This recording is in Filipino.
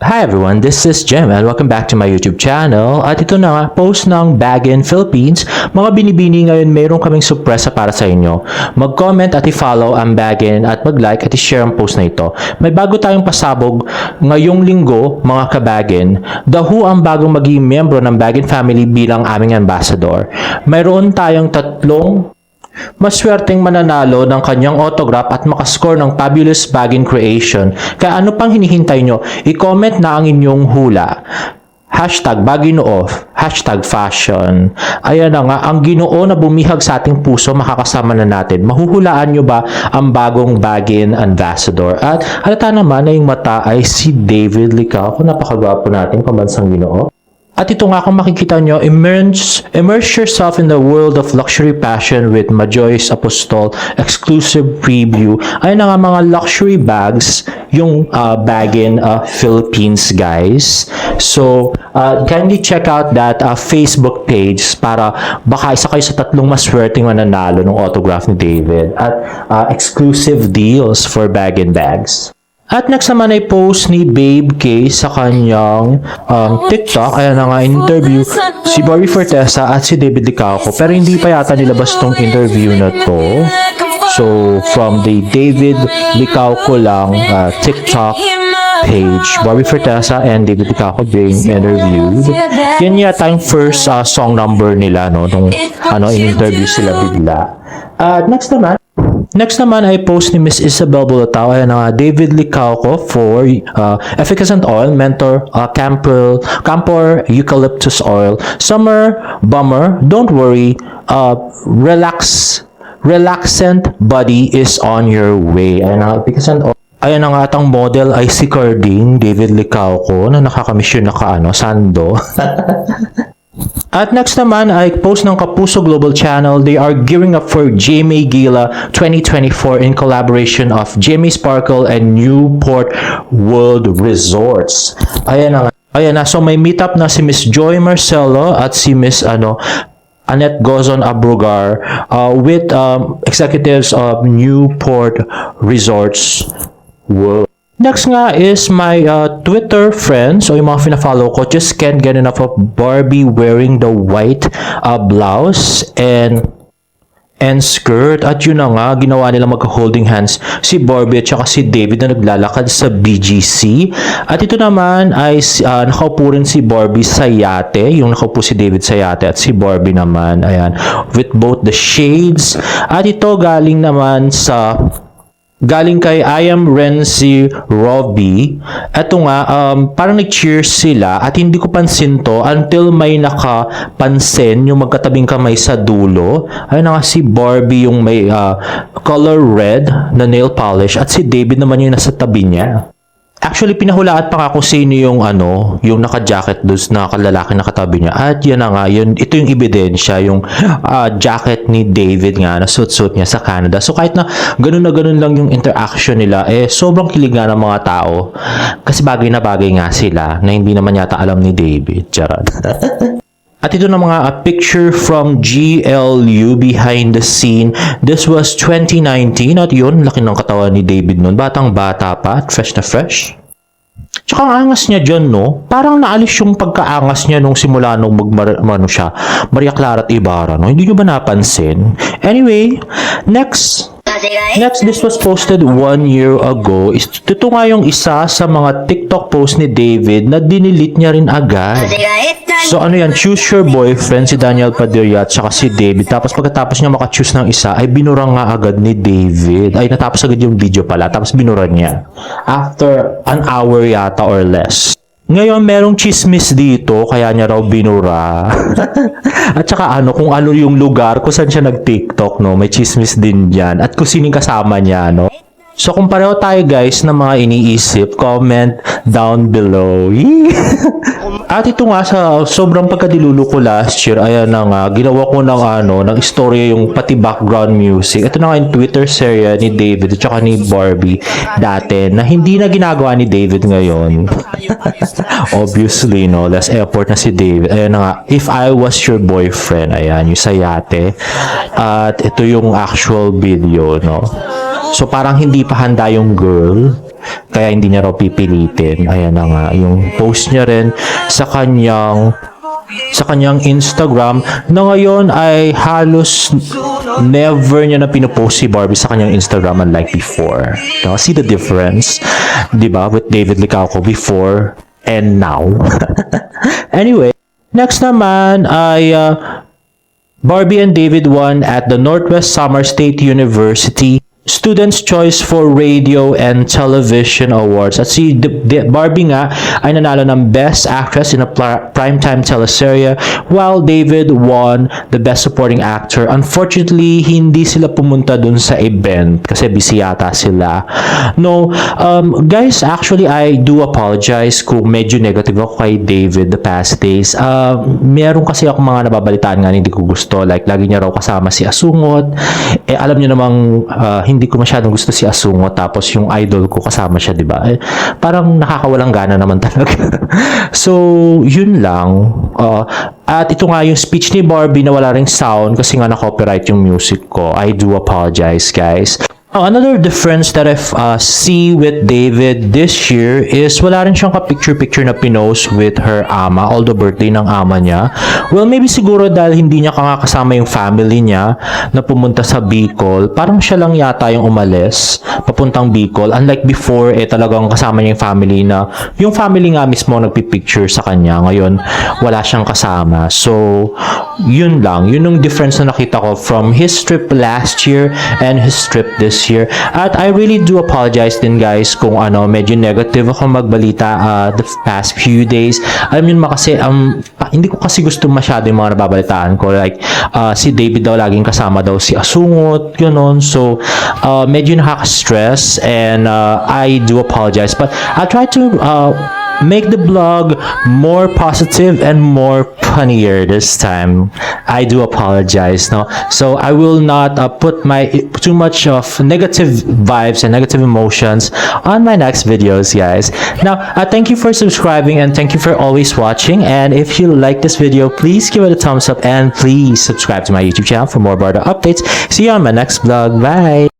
Hi everyone, this is Jem and welcome back to my YouTube channel. At ito na nga, post ng Baguin Philippines. Mga binibini ngayon, mayroon kaming surpresa para sa inyo. Mag-comment at i-follow ang Baguin at mag-like at i-share ang post na ito. May bago tayong pasabog ngayong linggo, mga kabagin. The Who ang bagong maging miyembro ng Baguin family bilang aming ambassador. Mayroon tayong tatlong maswerteng mananalo ng kanyang autograph at makascore ng fabulous Baguin creation. Kaya ano pang hinihintay nyo? I-comment na ang inyong hula. Hashtag Baguinoo, hashtag fashion. Ayan na nga, ang Ginoo na bumihag sa ating puso, makakasama na natin. Mahuhulaan nyo ba ang bagong Baguin ambassador? At halata naman na yung mata ay si David Licao. Napakagwapo natin, pambansang Ginoo. At ito nga, kung makikita nyo, immerse yourself in the world of luxury fashion with Majoy's Apostol exclusive preview. Ayun na nga, mga luxury bags, yung Baguin Philippines, guys. So, kindly check out that Facebook page para baka isa kayo sa tatlong maswerteng mananalo ng autograph ni David at exclusive deals for Baguin bags. At next naman ay post ni Babe K sa kanyang TikTok. Ayan na nga, interview si Bobby Fortesa at si David Licao. Pero hindi pa yata nilabas tong interview na to. So, from the David Licao ko lang TikTok page, Bobby Fortesa and David Licao being interviewed. Yan yata yung first song number nila, no? Nung in-interview sila bigla. Next naman ay post ni Miss Isabel Bulatao. Ayan na nga, David Licao ko for efficacent oil, mentor, camphor eucalyptus oil, summer bomber, don't worry, relaxant body is on your way. Ayan na nga, efficacent oil. Ayan na nga, at ang model ay si Carding, David Licao ko, na nakakamiss yun sando. At next naman ay post ng Kapuso Global Channel. They are gearing up for GMA Gala 2024 in collaboration of GMA Sparkle and Newport World Resorts. Ayan na. So may meetup na si Miss Joy Marcelo at si Miss Annette Gozon Abrugar with executives of Newport Resorts World. Next nga is my Twitter friends o yung mga fina-follow ko just can't get enough of Barbie wearing the white blouse and skirt. At yun na nga, ginawa nila magka-holding hands si Barbie at saka si David na naglalakad sa BGC. At ito naman ay nakaupo rin si Barbie sa yate. Yung nakaupo si David sa yate at si Barbie naman, ayan, with both the shades. At ito galing kay I am Renzi Robbie. Ito nga, parang nag-cheers sila at hindi ko pansin to until may nakapansin yung magkatabing kamay sa dulo. Ayun na nga, si Barbie yung may color red na nail polish at si David naman yung nasa tabi niya. Actually, pinahulaan pa nga kung sino yung yung naka-jacket doon na kalalaki na katabi niya. At yan na nga, ito yung ebidensya, yung jacket ni David nga na suit-suit niya sa Canada. So kahit na ganun lang yung interaction nila, sobrang kilig nga ng mga tao. Kasi bagay na bagay nga sila na hindi naman yata alam ni David. Charot. At ito na mga picture from GLU behind the scene. This was 2019 at yun, laki ng katawan ni David nun. Batang-bata pa at fresh na fresh. Tsaka ang angas niya dyan, no? Parang naalis yung pagkaangas niya nung simula nung Maria Clara at Ibarra, no? Hindi nyo ba napansin? Anyway, next, this was posted 1 year ago. Ito nga yung isa sa mga TikTok post ni David na dinilit niya rin agad. So ano yan, choose your boyfriend, si Daniel Padilla at saka si David. Tapos pagkatapos niya maka-choose ng isa, ay binura nga agad ni David. Ay natapos agad yung video pala, tapos binura niya. After an hour yata or less. Ngayon, merong chismis dito, kaya niya raw binura. At saka kung ano yung lugar kung saan siya nag-TikTok, no? May chismis din dyan. At kung sining kasama niya, no? So kung pareho tayo guys na mga iniisip, comment down below. At ito nga, sa sobrang pagkadilulo ko last year, ayan na nga, ginawa ko ng istorya yung pati background music. Ito na nga yung Twitter serya ni David at saka ni Barbie dati na hindi na ginagawa ni David ngayon. Obviously, no, less effort na si David. Ayan na nga, if I was your boyfriend, ayan, yung sa yate. At ito yung actual video, no. So parang hindi pa handa yung girl. Kaya hindi niya raw pipilitin. Ayan na nga, yung post niya rin sa kanyang Instagram na ngayon ay halos never niya na pinupost si Barbie sa kanyang Instagram unlike before. Now, see the difference, di ba, with David Licauco before and now. Anyway, next naman ay Barbie and David won at the Northwest Summer State University Students' Choice for Radio and Television Awards. At si Barbie nga ay nanalo ng Best Actress in a Primetime Teleserye while David won the Best Supporting Actor. Unfortunately, hindi sila pumunta dun sa event kasi busy yata sila. No, guys, actually, I do apologize kung medyo negative ako kay David the past days. Meron kasi ako mga nababalitaan nga hindi ko gusto. Like, lagi niya raw kasama si Asungot. Alam niyo namang hindi ko masyadong gusto si Asungot tapos yung idol ko kasama siya, di ba? Parang nakakawalang gana naman talaga. So, yun lang. At ito nga yung speech ni Barbie na wala ring sound kasi nga na-copyright yung music ko. I do apologize, guys. Another difference that I see with David this year is wala rin siyang ka-picture-picture na pinost with her ama, although birthday ng ama niya. Well, maybe siguro dahil hindi niya kasama yung family niya na pumunta sa Bicol. Parang siya lang yata yung umalis papuntang Bicol. Unlike before, talagang kasama niya yung family na yung family nga mismo nagpipicture sa kanya. Ngayon, wala siyang kasama. So, yun lang. Yun yung difference na nakita ko from his trip last year and his trip this year. At I really do apologize din, guys, kung medyo negative ako magbalita the past few days. Alam niyo naman kasi hindi ko kasi gusto masyado yung mga nababalitaan ko, like si David daw laging kasama daw si Asungot, gano'n. So medyo nakaka-stress and I do apologize, but I'll try to make the blog more positive and more funnier this time. I do apologize, no? So I will not put too much of negative vibes and negative emotions on my next videos, guys. Now, thank you for subscribing and thank you for always watching. And if you like this video, please give it a thumbs up and please subscribe to my YouTube channel for more Barda updates. See you on my next vlog. Bye!